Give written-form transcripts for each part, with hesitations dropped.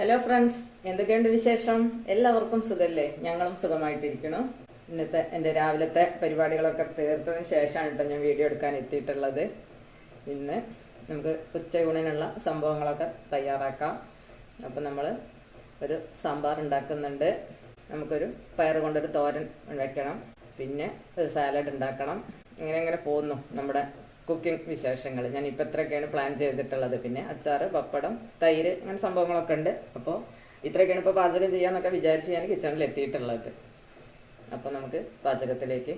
Hello friends, എന്തൊക്കെയുണ്ട് വിശേഷം? എല്ലാവർക്കും സുഖല്ലേ? ഞങ്ങളും സുഖമായിട്ടിരിക്കണം. ഇന്നത്തെ എൻ്റെ രാവിലത്തെ പരിപാടികളൊക്കെ തീർത്തതിന് ശേഷമാണ് കേട്ടോ ഞാൻ വീഡിയോ എടുക്കാൻ എത്തിയിട്ടുള്ളത്. ഇന്ന് നമുക്ക് ഉച്ചയൂണിനുള്ള സംഭവങ്ങളൊക്കെ തയ്യാറാക്കാം. അപ്പം നമ്മൾ ഒരു സാമ്പാർ ഉണ്ടാക്കുന്നുണ്ട്. നമുക്കൊരു പയർ കൊണ്ടൊരു തോരൻ വെക്കണം, പിന്നെ ഒരു സാലഡ് ഉണ്ടാക്കണം. ഇങ്ങനെ പോകുന്നു നമ്മുടെ കുക്കിംഗ് വിശേഷങ്ങൾ. ഞാൻ ഇപ്പം ഇത്രയൊക്കെയാണ് പ്ലാൻ ചെയ്തിട്ടുള്ളത്. പിന്നെ അച്ചാറ്, പപ്പടം, തൈര്, അങ്ങനെ സംഭവങ്ങളൊക്കെ ഉണ്ട്. അപ്പോൾ ഇത്രയൊക്കെയാണ് ഇപ്പോൾ പാചകം ചെയ്യാമെന്നൊക്കെ വിചാരിച്ച് ഞാൻ കിച്ചണിൽ എത്തിയിട്ടുള്ളത്. അപ്പോൾ നമുക്ക് പാചകത്തിലേക്ക്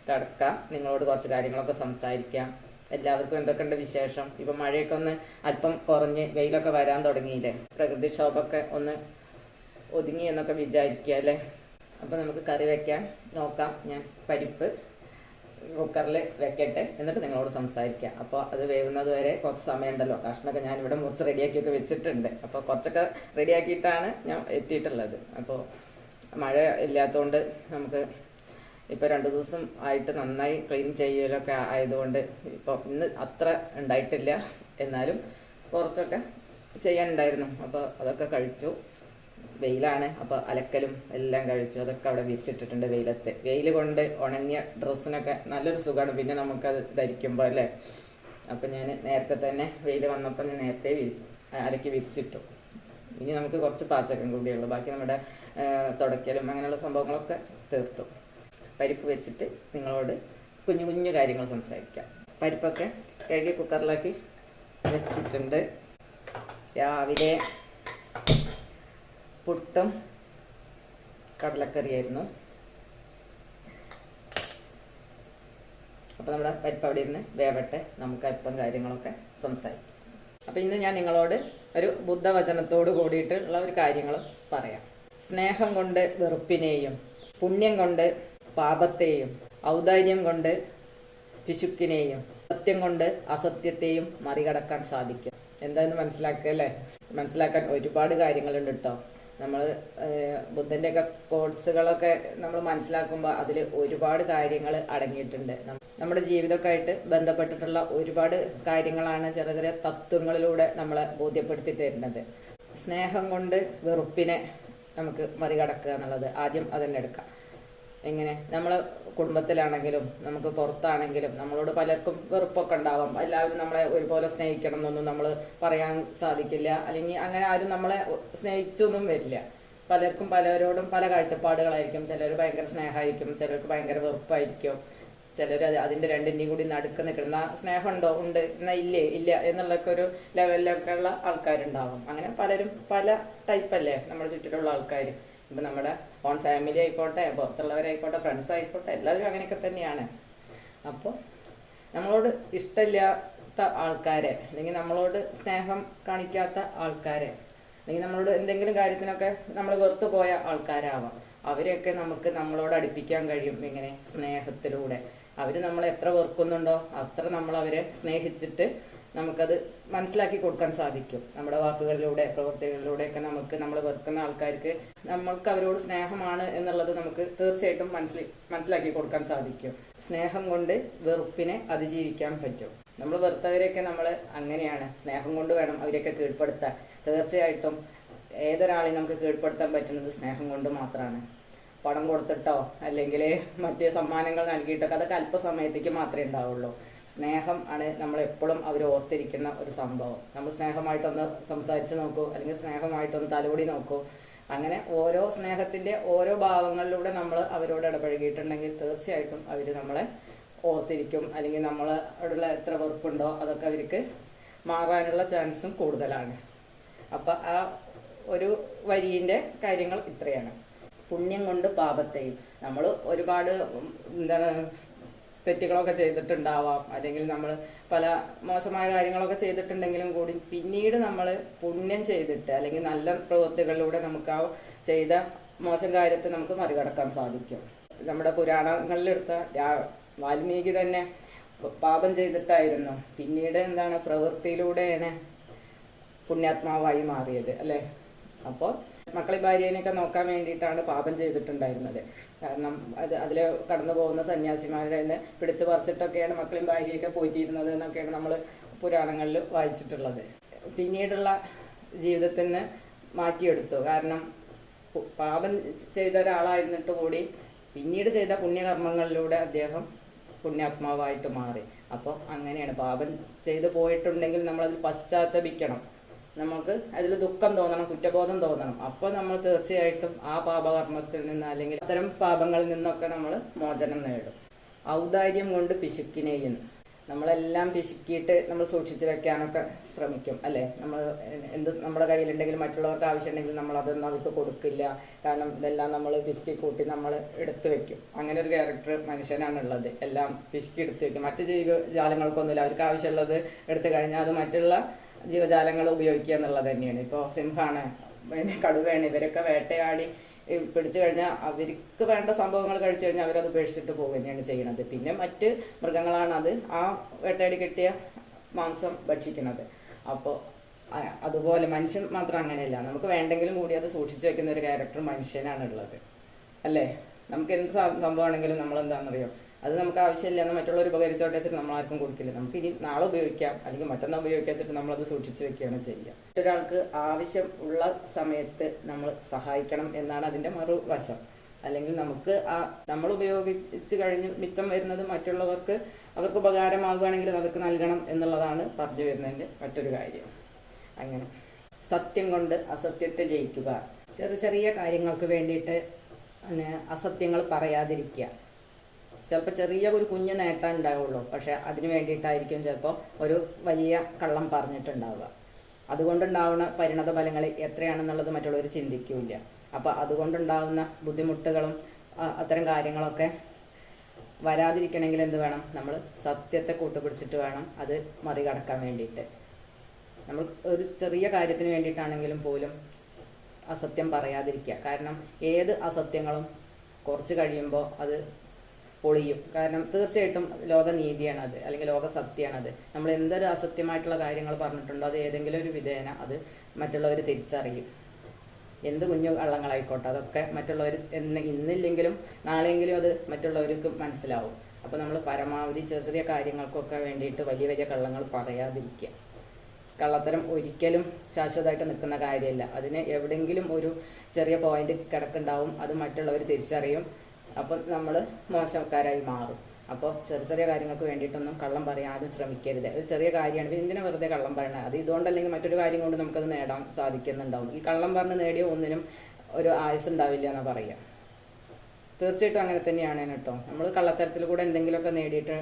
കടക്കാം. നിങ്ങളോട് കുറച്ച് കാര്യങ്ങളൊക്കെ സംസാരിക്കാം. എല്ലാവർക്കും എന്തൊക്കെയുണ്ട് വിശേഷം? ഇപ്പം മഴയൊക്കെ ഒന്ന് അല്പം കുറഞ്ഞ് വെയിലൊക്കെ വരാൻ തുടങ്ങിയില്ലേ? പ്രകൃതിക്ഷോഭമൊക്കെ ഒന്ന് ഒതുങ്ങി എന്നൊക്കെ വിചാരിക്കുക അല്ലേ? അപ്പോൾ നമുക്ക് കറി വയ്ക്കാൻ നോക്കാം. ഞാൻ പരിപ്പ് കുക്കറിൽ വെക്കട്ടെ, എന്നിട്ട് നിങ്ങളോട് സംസാരിക്കാം. അപ്പോൾ അത് വേവുന്നത് വരെ കുറച്ച് സമയമുണ്ടല്ലോ. കഷ്ണമൊക്കെ ഞാനിവിടെ മുറിച്ച് റെഡിയാക്കിയൊക്കെ വെച്ചിട്ടുണ്ട്. അപ്പോൾ കുറച്ചൊക്കെ റെഡിയാക്കിയിട്ടാണ് ഞാൻ എത്തിയിട്ടുള്ളത്. അപ്പോൾ മഴ ഇല്ലാത്തതുകൊണ്ട് നമുക്ക് ഇപ്പോൾ 2 ദിവസം ആയിട്ട് നന്നായി ക്ലീൻ ചെയ്യലൊക്കെ ആയതുകൊണ്ട് ഇപ്പോൾ ഇന്ന് അത്ര ഉണ്ടായിട്ടില്ല. എന്നാലും കുറച്ചൊക്കെ ചെയ്യാനുണ്ടായിരുന്നു. അപ്പോൾ അതൊക്കെ കഴിച്ചു. വെയിലാണ്, അപ്പോൾ അലക്കലും എല്ലാം കഴിച്ചു. അതൊക്കെ അവിടെ വിരിച്ചിട്ടിട്ടുണ്ട് വെയിലത്ത്. വെയിൽ കൊണ്ട് ഉണങ്ങിയ ഡ്രസ്സിനൊക്കെ നല്ലൊരു സുഖമാണ് പിന്നെ നമുക്കത് ധരിക്കുമ്പോൾ അല്ലേ? അപ്പം ഞാൻ നേരത്തെ തന്നെ വെയിൽ വന്നപ്പോൾ ഞാൻ നേരത്തെ അലക്കി വിരിച്ചിട്ടു. ഇനി നമുക്ക് കുറച്ച് പാചകം കൂടിയുള്ളൂ. ബാക്കി നമ്മുടെ തുടയ്ക്കലും അങ്ങനെയുള്ള സംഭവങ്ങളൊക്കെ തീർത്തു. പരിപ്പ് വെച്ചിട്ട് നിങ്ങളോട് കുഞ്ഞു കുഞ്ഞു കാര്യങ്ങൾ സംസാരിക്കാം. പരിപ്പൊക്കെ കഴുകി കുക്കറിലാക്കി വെച്ചിട്ടുണ്ട്. രാവിലെ പുട്ടും കടലക്കറിയായിരുന്നു. അപ്പോൾ നമ്മുടെ പരിപ്പ് അവിടെ ഇരുന്ന് വേവട്ടെ, നമുക്ക് അല്പം കാര്യങ്ങളൊക്കെ സംസാരിക്കാം. അപ്പോൾ ഇന്ന് ഞാൻ നിങ്ങളോട് ഒരു ബുദ്ധവചനത്തോട് കൂടിയിട്ടുള്ള ഒരു കാര്യങ്ങൾ പറയാം. സ്നേഹം കൊണ്ട് വെറുപ്പിനെയും, പുണ്യം കൊണ്ട് പാപത്തെയും, ഔദാര്യം കൊണ്ട് പിശുക്കിനെയും, സത്യം കൊണ്ട് അസത്യത്തെയും മറികടക്കാൻ സാധിക്കും. എന്താന്ന് മനസ്സിലാക്കുക അല്ലേ? മനസ്സിലാക്കാൻ ഒരുപാട് കാര്യങ്ങളുണ്ട് കേട്ടോ. നമ്മൾ ബുദ്ധൻ്റെയൊക്കെ കോഴ്സുകളൊക്കെ നമ്മൾ മനസ്സിലാക്കുമ്പോൾ അതിൽ ഒരുപാട് കാര്യങ്ങൾ അടങ്ങിയിട്ടുണ്ട്. നമ്മുടെ ജീവിതമൊക്കെ ആയിട്ട് ബന്ധപ്പെട്ടിട്ടുള്ള ഒരുപാട് കാര്യങ്ങളാണ് ചെറിയ ചെറിയ തത്വങ്ങളിലൂടെ നമ്മളെ ബോധ്യപ്പെടുത്തി തരുന്നത്. സ്നേഹം കൊണ്ട് വെറുപ്പിനെ നമുക്ക് മറികടക്കുക എന്നുള്ളത് ആദ്യം അതന്നെ എടുക്കാം. എങ്ങനെ? നമ്മൾ കുടുംബത്തിലാണെങ്കിലും നമുക്ക് പുറത്താണെങ്കിലും നമ്മളോട് പലർക്കും വെറുപ്പൊക്കെ ഉണ്ടാവാം. എല്ലാവരും നമ്മളെ ഒരുപോലെ സ്നേഹിക്കണം എന്നൊന്നും നമ്മൾ പറയാൻ സാധിക്കില്ല. അല്ലെങ്കിൽ അങ്ങനെ ആരും നമ്മളെ സ്നേഹിച്ചൊന്നും വരില്ല. പലർക്കും പലരോടും പല കാഴ്ചപ്പാടുകളായിരിക്കും. ചിലർ ഭയങ്കര സ്നേഹമായിരിക്കും, ചിലർക്ക് ഭയങ്കര വെറുപ്പായിരിക്കും. ചിലർ അതിൻ്റെ രണ്ടിൻ്റെയും കൂടി നടുക്ക് നിൽക്കുന്ന സ്നേഹമുണ്ടോ, ഉണ്ട്, എന്നാൽ ഇല്ലേ, ഇല്ല എന്നുള്ളൊക്കെ ഒരു ലെവലിലൊക്കെ ഉള്ള ആൾക്കാരുണ്ടാവും. അങ്ങനെ പലരും പല ടൈപ്പല്ലേ നമ്മുടെ ചുറ്റിലുള്ള ആൾക്കാർ. ഇപ്പം നമ്മുടെ ഓൺ ഫാമിലി ആയിക്കോട്ടെ, പുറത്തുള്ളവരായിക്കോട്ടെ, ഫ്രണ്ട്സ് ആയിക്കോട്ടെ, എല്ലാവരും അങ്ങനെയൊക്കെ തന്നെയാണ്. അപ്പോൾ നമ്മളോട് ഇഷ്ടമില്ലാത്ത ആൾക്കാരെ, അല്ലെങ്കിൽ നമ്മളോട് സ്നേഹം കാണിക്കാത്ത ആൾക്കാരെ, അല്ലെങ്കിൽ നമ്മളോട് എന്തെങ്കിലും കാര്യത്തിനൊക്കെ നമ്മൾ വെറുത്തു പോയ ആൾക്കാരാവാം. അവരെയൊക്കെ നമുക്ക് നമ്മളോട് അടുപ്പിക്കാൻ കഴിയും. ഇങ്ങനെ സ്നേഹത്തിലൂടെ. അവർ നമ്മളെ എത്ര വെറുക്കുന്നുണ്ടോ അത്ര നമ്മൾ അവരെ സ്നേഹിച്ചിട്ട് നമുക്കത് മനസ്സിലാക്കി കൊടുക്കാൻ സാധിക്കും. നമ്മുടെ വാക്കുകളിലൂടെ, പ്രവൃത്തികളിലൂടെയൊക്കെ നമുക്ക് നമ്മൾ വെറുക്കുന്ന ആൾക്കാർക്ക് നമ്മൾക്ക് അവരോട് സ്നേഹമാണ് എന്നുള്ളത് നമുക്ക് തീർച്ചയായിട്ടും മനസ്സിലാക്കി കൊടുക്കാൻ സാധിക്കും. സ്നേഹം കൊണ്ട് വെറുപ്പിനെ അതിജീവിക്കാൻ പറ്റും. നമ്മൾ വെറുത്തവരെയൊക്കെ നമ്മൾ അങ്ങനെയാണ്, സ്നേഹം കൊണ്ട് വേണം അവരെയൊക്കെ കീഴ്പ്പെടുത്താൻ. തീർച്ചയായിട്ടും ഏതൊരാളെയും നമുക്ക് കീഴ്പ്പെടുത്താൻ പറ്റുന്നത് സ്നേഹം കൊണ്ട് മാത്രമാണ്. പണം കൊടുത്തിട്ടോ അല്ലെങ്കിൽ മറ്റ് സമ്മാനങ്ങൾ നൽകിയിട്ടൊക്കെ അതൊക്കെ അല്പസമയത്തേക്ക് മാത്രമേ ഉണ്ടാവുള്ളൂ. സ്നേഹം ആണ് നമ്മളെപ്പോഴും അവർ ഓർത്തിരിക്കുന്ന ഒരു സംഭവം. നമ്മൾ സ്നേഹമായിട്ടൊന്ന് സംസാരിച്ച് നോക്കൂ, അല്ലെങ്കിൽ സ്നേഹമായിട്ടൊന്ന് തലോടി നോക്കൂ. അങ്ങനെ ഓരോ സ്നേഹത്തിൻ്റെ ഓരോ ഭാവങ്ങളിലൂടെ നമ്മൾ അവരോട് ഇടപഴകിയിട്ടുണ്ടെങ്കിൽ തീർച്ചയായിട്ടും അവർ നമ്മളെ ഓർത്തിരിക്കും. അല്ലെങ്കിൽ നമ്മളോടുള്ള എത്ര വെറുപ്പുണ്ടോ അതൊക്കെ അവർക്ക് മാറാനുള്ള ചാൻസും കൂടുതലാണ്. അപ്പം ആ ഒരു വരിൻ്റെ കാര്യങ്ങൾ ഇത്രയാണ്. പുണ്യം കൊണ്ട് പാപത്തെയും. നമ്മൾ ഒരുപാട് തെറ്റുകളൊക്കെ ചെയ്തിട്ടുണ്ടാവാം, അല്ലെങ്കിൽ നമ്മൾ പല മോശമായ കാര്യങ്ങളൊക്കെ ചെയ്തിട്ടുണ്ടെങ്കിലും കൂടി പിന്നീട് നമ്മൾ പുണ്യം ചെയ്തിട്ട് അല്ലെങ്കിൽ നല്ല പ്രവൃത്തികളിലൂടെ നമുക്ക് ആ ചെയ്ത മോശം കാര്യത്തെ നമുക്ക് മറികടക്കാൻ സാധിക്കും. നമ്മുടെ പുരാണങ്ങളിലെടുത്ത വാൽമീകി തന്നെ പാപം ചെയ്തിട്ടായിരുന്നു, പിന്നീട് പ്രവൃത്തിയിലൂടെയാണ് പുണ്യാത്മാവായി മാറിയത് അല്ലേ? അപ്പോൾ മക്കളെ ഭാര്യേനെയൊക്കെ നോക്കാൻ വേണ്ടിയിട്ടാണ് പാപം ചെയ്തിട്ടുണ്ടായിരുന്നത്. കാരണം അതിൽ കടന്നു പോകുന്ന സന്യാസിമാരുടെ തന്നെ പിടിച്ചു പറിച്ചിട്ടൊക്കെയാണ് മക്കളെയും ഭാര്യയൊക്കെ പോയിട്ടിരുന്നത് എന്നൊക്കെയാണ് നമ്മൾ പുരാണങ്ങളിൽ വായിച്ചിട്ടുള്ളത്. പിന്നീടുള്ള ജീവിതത്തിന് മാറ്റിയെടുത്തു. കാരണം പാപം ചെയ്ത ഒരാളായിരുന്നിട്ട് കൂടി പിന്നീട് ചെയ്ത പുണ്യകർമ്മങ്ങളിലൂടെ അദ്ദേഹം പുണ്യാത്മാവായിട്ട് മാറി. അപ്പോൾ അങ്ങനെയാണ്, പാപം ചെയ്തു പോയിട്ടുണ്ടെങ്കിൽ നമ്മളതിൽ പശ്ചാത്തപിക്കണം, നമുക്ക് അതിൽ ദുഃഖം തോന്നണം, കുറ്റബോധം തോന്നണം. അപ്പോൾ നമ്മൾ തീർച്ചയായിട്ടും ആ പാപകർമ്മത്തിൽ നിന്ന് അല്ലെങ്കിൽ അത്തരം പാപങ്ങളിൽ നിന്നൊക്കെ നമ്മൾ മോചനം നേടും. ഔദാര്യം കൊണ്ട് പിശുക്കിനെയും, നമ്മളെല്ലാം പിശുക്കിയിട്ട് നമ്മൾ സൂക്ഷിച്ചു വെക്കാനൊക്കെ ശ്രമിക്കും അല്ലേ. നമ്മൾ എന്ത് നമ്മുടെ കയ്യിലുണ്ടെങ്കിൽ മറ്റുള്ളവർക്ക് ആവശ്യമുണ്ടെങ്കിൽ നമ്മൾ അതൊന്നും അവർക്ക് കൊടുക്കില്ല. കാരണം ഇതെല്ലാം നമ്മൾ പിശുക്കി കൂട്ടി നമ്മൾ എടുത്തു വെക്കും. അങ്ങനെ ഒരു ക്യാരക്ടർ മനുഷ്യനാണുള്ളത്. എല്ലാം പിശുക്കി എടുത്തു വെക്കും. മറ്റ് ജീവജാലങ്ങൾക്കൊന്നുമില്ല, അവർക്ക് ആവശ്യമുള്ളത് എടുത്തു കഴിഞ്ഞാൽ അത് മറ്റുള്ള ജീവജാലങ്ങൾ ഉപയോഗിക്കുക എന്നുള്ളത് തന്നെയാണ്. ഇപ്പോൾ സിംഹമാണ്, പിന്നെ കടുവയാണ്, ഇവരൊക്കെ വേട്ടയാടി പിടിച്ചു കഴിഞ്ഞാൽ അവർക്ക് വേണ്ട സംഭവങ്ങൾ കഴിച്ചു കഴിഞ്ഞാൽ അവരത് ഉപേക്ഷിച്ചിട്ട് പോകുക തന്നെയാണ് ചെയ്യുന്നത്. പിന്നെ മറ്റ് മൃഗങ്ങളാണ് അത് ആ വേട്ടയാടി കിട്ടിയ മാംസം ഭക്ഷിക്കുന്നത്. അപ്പോൾ അതുപോലെ മനുഷ്യൻ മാത്രം അങ്ങനെയല്ല, നമുക്ക് വേണ്ടെങ്കിലും കൂടി അത് സൂക്ഷിച്ചു വെക്കുന്ന ഒരു ക്യാരക്ടർ മനുഷ്യനാണുള്ളത് അല്ലേ. നമുക്ക് എന്ത് സംഭവമാണെങ്കിലും നമ്മൾ എന്താണെന്നറിയോ, അത് നമുക്ക് ആവശ്യമില്ല എന്ന് മറ്റുള്ളവർ ഉപകരിച്ചോട്ടെ വെച്ചിട്ട് നമ്മൾ ആർക്കും കൊടുക്കില്ല. നമുക്ക് ഇനി നാളെ ഉപയോഗിക്കാം അല്ലെങ്കിൽ മറ്റന്നാൾ ഉപയോഗിക്കാൻ വെച്ചിട്ട് നമ്മളത് സൂക്ഷിച്ചു വെക്കുകയാണ് ചെയ്യുക. മറ്റൊരാൾക്ക് ആവശ്യം ഉള്ള സമയത്ത് നമ്മൾ സഹായിക്കണം എന്നാണ് അതിൻ്റെ മറുവശം. അല്ലെങ്കിൽ നമുക്ക് നമ്മൾ ഉപയോഗിച്ച് കഴിഞ്ഞ് മിച്ചം വരുന്നത് മറ്റുള്ളവർക്ക് അവർക്ക് ഉപകാരമാകുകയാണെങ്കിൽ അവർക്ക് നൽകണം എന്നുള്ളതാണ് പറഞ്ഞു വരുന്നതിൻ്റെ മറ്റൊരു കാര്യം. അങ്ങനെ സത്യം കൊണ്ട് അസത്യത്തെ ജയിക്കുക. ചെറിയ കാര്യങ്ങൾക്ക് വേണ്ടിയിട്ട് അസത്യങ്ങൾ പറയാതിരിക്കുക. ചിലപ്പോൾ ചെറിയ ഒരു കുഞ്ഞു നേട്ടം ഉണ്ടാവുള്ളൂ, പക്ഷെ അതിന് വേണ്ടിയിട്ടായിരിക്കും ചിലപ്പോൾ ഒരു വലിയ കള്ളം പറഞ്ഞിട്ടുണ്ടാവുക. അതുകൊണ്ടുണ്ടാവുന്ന പരിണത ഫലങ്ങൾ എത്രയാണെന്നുള്ളത് മറ്റുള്ളവർ ചിന്തിക്കില്ല. അപ്പോൾ അതുകൊണ്ടുണ്ടാവുന്ന ബുദ്ധിമുട്ടുകളും അത്തരം കാര്യങ്ങളൊക്കെ വരാതിരിക്കണമെങ്കിൽ എന്ത് വേണം, നമ്മൾ സത്യത്തെ കൂട്ടുപിടിച്ചിട്ട് വേണം അത് മറികടക്കാൻ വേണ്ടിയിട്ട്. നമ്മൾ ഒരു ചെറിയ കാര്യത്തിന് വേണ്ടിയിട്ടാണെങ്കിലും പോലും അസത്യം പറയാതിരിക്കുക. കാരണം ഏത് അസത്യങ്ങളും കുറച്ച് കഴിയുമ്പോൾ അത് പൊളിയും. കാരണം തീർച്ചയായിട്ടും ലോകനീതിയാണത്, അല്ലെങ്കിൽ ലോക സത്യമാണത്. നമ്മൾ എന്തൊരു അസത്യമായിട്ടുള്ള കാര്യങ്ങൾ പറഞ്ഞിട്ടുണ്ടോ അത് ഏതെങ്കിലും ഒരു വിധേന അത് മറ്റുള്ളവർ തിരിച്ചറിയും. എന്ത് കുഞ്ഞു കള്ളങ്ങളായിക്കോട്ടെ അതൊക്കെ മറ്റുള്ളവർ ഇന്നില്ലെങ്കിലും നാളെയെങ്കിലും അത് മറ്റുള്ളവർക്ക് മനസ്സിലാവും. അപ്പോൾ നമ്മൾ പരമാവധി ചെറിയ കാര്യങ്ങൾക്കൊക്കെ വേണ്ടിയിട്ട് വലിയ കള്ളങ്ങൾ പറയാതിരിക്കുക. കള്ളത്തരം ഒരിക്കലും ശാശ്വതമായിട്ട് നിൽക്കുന്ന കാര്യമല്ല. അതിന് എവിടെയെങ്കിലും ഒരു ചെറിയ പോയിന്റ് കിടക്കുണ്ടാവും, അത് മറ്റുള്ളവർ തിരിച്ചറിയും. അപ്പം നമ്മൾ മോശക്കാരായി മാറും. അപ്പോൾ ചെറിയ കാര്യങ്ങൾക്ക് വേണ്ടിയിട്ടൊന്നും കള്ളം പറയാൻ ആരും ശ്രമിക്കരുത്. ഒരു ചെറിയ കാര്യമാണ്, എന്തിനാ വെറുതെ കള്ളം പറയണത്? അത് ഇതുകൊണ്ടല്ലെങ്കിൽ മറ്റൊരു കാര്യം കൊണ്ട് നമുക്കത് നേടാൻ സാധിക്കുന്നുണ്ടാവും. ഈ കള്ളം പറഞ്ഞ് നേടിയ ഒന്നിനും ഒരു ആയുസ് ഉണ്ടാവില്ല എന്നാണ് പറയുക. തീർച്ചയായിട്ടും അങ്ങനെ തന്നെയാണ് കേട്ടോ. നമ്മൾ കള്ളത്തരത്തിൽ കൂടെ എന്തെങ്കിലുമൊക്കെ നേടിയിട്ട്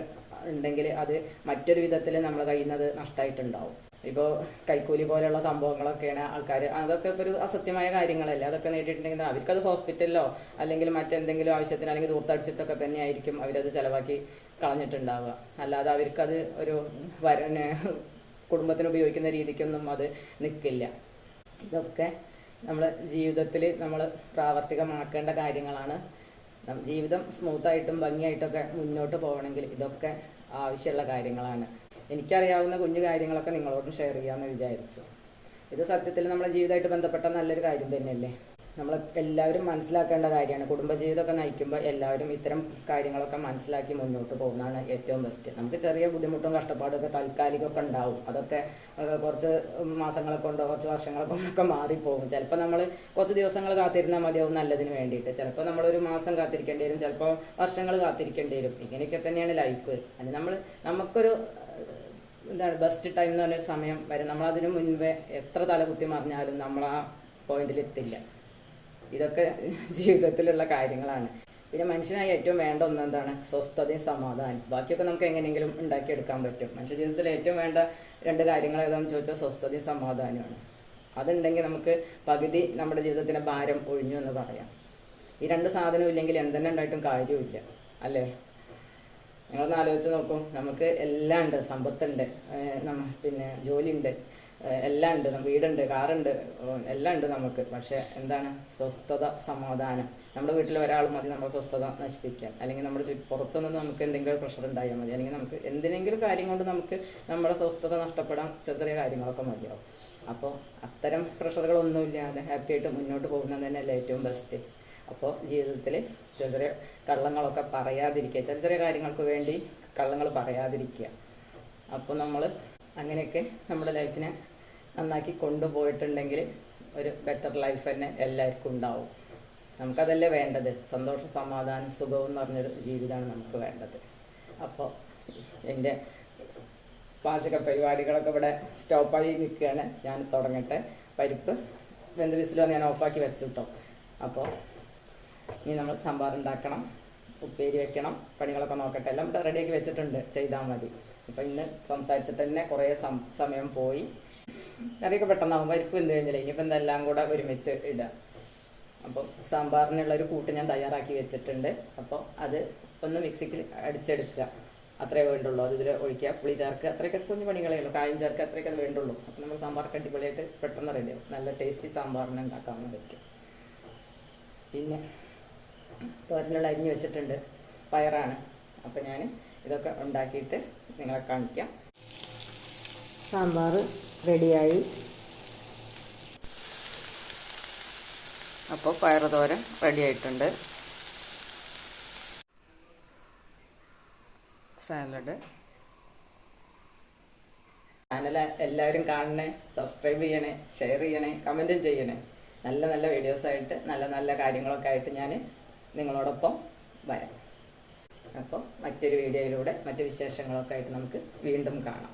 ഉണ്ടെങ്കിൽ അത് മറ്റൊരു വിധത്തിൽ നമ്മൾ കഴിയുന്നത് നഷ്ടമായിട്ടുണ്ടാവും. ഇപ്പോൾ കൈക്കൂലി പോലെയുള്ള സംഭവങ്ങളൊക്കെയാണ് ആൾക്കാർ, അതൊക്കെ ഇപ്പോൾ ഒരു അസത്യമായ കാര്യങ്ങളല്ലേ. അതൊക്കെ നേടിയിട്ടുണ്ടെങ്കിൽ അവർക്കത് ഹോസ്പിറ്റലിലോ അല്ലെങ്കിൽ മറ്റെന്തെങ്കിലും ആവശ്യത്തിന് അല്ലെങ്കിൽ ദൂർത്തടിച്ചിട്ടൊക്കെ തന്നെ ആയിരിക്കും അവരത് ചിലവാക്കി കളഞ്ഞിട്ടുണ്ടാവുക. അല്ലാതെ അവർക്കത് ഒരു കുടുംബത്തിന് ഉപയോഗിക്കുന്ന രീതിക്കൊന്നും അത് നിൽക്കില്ല. ഇതൊക്കെ നമ്മൾ ജീവിതത്തിൽ നമ്മൾ പ്രാവർത്തികമാക്കേണ്ട കാര്യങ്ങളാണ്. ജീവിതം സ്മൂത്തായിട്ടും ഭംഗിയായിട്ടൊക്കെ മുന്നോട്ട് പോകണമെങ്കിൽ ഇതൊക്കെ ആവശ്യമുള്ള കാര്യങ്ങളാണ്. എനിക്കറിയാവുന്ന കുഞ്ഞു കാര്യങ്ങളൊക്കെ നിങ്ങളോടും ഷെയർ ചെയ്യാമെന്ന് വിചാരിച്ചു. ഇത് സത്യത്തിൽ നമ്മുടെ ജീവിതമായിട്ട് ബന്ധപ്പെട്ട നല്ലൊരു കാര്യം തന്നെയല്ലേ. നമ്മൾ എല്ലാവരും മനസ്സിലാക്കേണ്ട കാര്യമാണ്. കുടുംബജീവിതമൊക്കെ നയിക്കുമ്പോൾ എല്ലാവരും ഇത്തരം കാര്യങ്ങളൊക്കെ മനസ്സിലാക്കി മുന്നോട്ട് പോകുന്നതാണ് ഏറ്റവും ബെസ്റ്റ്. നമുക്ക് ചെറിയ ബുദ്ധിമുട്ടും കഷ്ടപ്പാടൊക്കെ താൽക്കാലികമൊക്കെ ഉണ്ടാവും. അതൊക്കെ കുറച്ച് മാസങ്ങളെ കൊണ്ടോ കുറച്ച് വർഷങ്ങളെ കൊണ്ടൊക്കെ മാറിപ്പോകും. ചിലപ്പോൾ നമ്മൾ കുറച്ച് ദിവസങ്ങൾ കാത്തിരുന്നാൽ മതിയാവും നല്ലതിന് വേണ്ടിയിട്ട്. ചിലപ്പോൾ നമ്മളൊരു മാസം കാത്തിരിക്കേണ്ടി വരും, ചിലപ്പോൾ വർഷങ്ങൾ കാത്തിരിക്കേണ്ടി വരും. ഇങ്ങനെയൊക്കെ തന്നെയാണ് ലൈഫ്. അത് നമുക്കൊരു ബെസ്റ്റ് ടൈം എന്ന് പറഞ്ഞൊരു സമയം വരും. നമ്മളതിനു മുൻപേ എത്ര തലകുത്തി മറിഞ്ഞാലും നമ്മൾ ആ പോയിന്റിലെത്തില്ല. ഇതൊക്കെ ജീവിതത്തിലുള്ള കാര്യങ്ങളാണ്. പിന്നെ മനുഷ്യനായി ഏറ്റവും വേണ്ട ഒന്നെന്താണ്? സ്വസ്ഥതയും സമാധാനം. ബാക്കിയൊക്കെ നമുക്ക് എങ്ങനെയെങ്കിലും ഉണ്ടാക്കിയെടുക്കാൻ പറ്റും. മനുഷ്യ ജീവിതത്തിൽ ഏറ്റവും വേണ്ട 2 കാര്യങ്ങൾ ഏതാണെന്ന് ചോദിച്ചാൽ സ്വസ്ഥതയും സമാധാനമാണ്. അതുണ്ടെങ്കിൽ നമുക്ക് പകുതി നമ്മുടെ ജീവിതത്തിൻ്റെ ഭാരം ഒഴിഞ്ഞു എന്ന് പറയാം. ഈ 2 സാധനം ഇല്ലെങ്കിൽ എന്തെന്നെ ഉണ്ടായിട്ടും കാര്യമില്ല അല്ലേ. നിങ്ങളൊന്ന് ആലോചിച്ച് നോക്കും. നമുക്ക് എല്ലാം ഉണ്ട്, സമ്പത്തുണ്ട്, പിന്നെ ജോലിയുണ്ട്, എല്ലാം ഉണ്ട്, വീടുണ്ട്, കാറുണ്ട്, എല്ലാം ഉണ്ട് നമുക്ക്. പക്ഷെ എന്താണ്? സ്വസ്ഥത, സമാധാനം. നമ്മുടെ വീട്ടിൽ ഒരാൾ മതി നമ്മുടെ സ്വസ്ഥത നശിപ്പിക്കാൻ. അല്ലെങ്കിൽ നമ്മുടെ പുറത്തുനിന്ന് നമുക്ക് എന്തെങ്കിലും പ്രഷർ ഉണ്ടായാൽ മതി. അല്ലെങ്കിൽ നമുക്ക് എന്തിനെങ്കിലും കാര്യം കൊണ്ട് നമുക്ക് നമ്മുടെ സ്വസ്ഥത നഷ്ടപ്പെടാൻ ചെറിയ കാര്യങ്ങളൊക്കെ മതിയാവും. അപ്പോൾ അത്തരം പ്രഷറുകളൊന്നുമില്ലാതെ ഹാപ്പി ആയിട്ട് മുന്നോട്ട് പോകുന്നത് തന്നെയല്ലേ ഏറ്റവും ബെസ്റ്റ്. അപ്പോൾ ജീവിതത്തിൽ ചെറിയ കള്ളങ്ങളൊക്കെ പറയാതിരിക്കുക. ചെറിയ കാര്യങ്ങൾക്ക് വേണ്ടി കള്ളങ്ങൾ പറയാതിരിക്കുക. അപ്പോൾ നമ്മൾ അങ്ങനെയൊക്കെ നമ്മുടെ ലൈഫിനെ നന്നാക്കി കൊണ്ടുപോയിട്ടുണ്ടെങ്കിൽ ഒരു ബെറ്റർ ലൈഫ് തന്നെ എല്ലാവർക്കും ഉണ്ടാവും. നമുക്കതല്ലേ വേണ്ടത്. സന്തോഷം, സമാധാനം, സുഖവും എന്ന് പറഞ്ഞൊരു ജീവിതമാണ് നമുക്ക് വേണ്ടത്. അപ്പോൾ എൻ്റെ പാചക പരിപാടികളൊക്കെ ഇവിടെ സ്റ്റോപ്പായി നിൽക്കുകയാണ്. ഞാൻ തുടങ്ങട്ടെ. പരിപ്പ് വെന്ത് വിസിലോ ഞാൻ ഓഫാക്കി വെച്ചു കേട്ടോ. അപ്പോൾ ഇനി നമ്മൾ സാമ്പാർ ഉണ്ടാക്കണം, ഉപ്പേരി വെക്കണം, പണികളൊക്കെ നോക്കട്ടെ. എല്ലാം ഇവിടെ റെഡിയാക്കി വെച്ചിട്ടുണ്ട്, ചെയ്താൽ മതി. അപ്പോൾ ഇന്ന് സംസാരിച്ചിട്ട് തന്നെ കുറേ സമയം പോയി. കറിയൊക്കെ പെട്ടെന്നാവും. പരിപ്പ് വെന്ത് കഴിഞ്ഞില്ല, ഇനിയിപ്പോൾ എന്തെല്ലാം കൂടെ ഒരുമിച്ച് ഇടുക. അപ്പം സാമ്പാറിനുള്ളൊരു കൂട്ട് ഞാൻ തയ്യാറാക്കി വെച്ചിട്ടുണ്ട്. അപ്പോൾ അത് ഒന്ന് മിക്സിക്ക് അടിച്ചെടുക്കുക, അത്രേ വേണ്ടുള്ളൂ. അത് ഇതിൽ ഒഴിക്കുക, പുളി ചേർക്കുക, അത്രയൊക്കെ കുഞ്ഞു പണികളേ ഉള്ളൂ. കായം ചേർക്കുക, അത്രയൊക്കെ അത് വേണ്ടുള്ളൂ. അപ്പോൾ നമ്മൾ സാമ്പാറൊക്കെ അടിപൊളിയായിട്ട് പെട്ടെന്ന് റെഡിയാവും. നല്ല ടേസ്റ്റി സാമ്പാറിന് ഉണ്ടാക്കാൻ പറ്റും. പിന്നെ തോരനുള്ള അരിഞ്ഞ് വെച്ചിട്ടുണ്ട്, പയറാണ്. അപ്പോൾ ഞാൻ ഇതൊക്കെ ഉണ്ടാക്കിയിട്ട് നിങ്ങളെ കാണിക്കാം. സാമ്പാർ റെഡിയായി. അപ്പോൾ പയർ തോരൻ റെഡി ആയിട്ടുണ്ട്. സാലഡ്. ചാനൽ എല്ലാവരും കാണണേ, സബ്സ്ക്രൈബ് ചെയ്യണേ, ഷെയർ ചെയ്യണേ, കമൻറ്റും ചെയ്യണേ. നല്ല നല്ല വീഡിയോസായിട്ട് നല്ല നല്ല കാര്യങ്ങളൊക്കെ ആയിട്ട് ഞാൻ നിങ്ങളോടൊപ്പം വരാം. അപ്പോൾ മറ്റൊരു വീഡിയോയിലൂടെ മറ്റു വിശേഷങ്ങളൊക്കെ ആയിട്ട് നമുക്ക് വീണ്ടും കാണാം.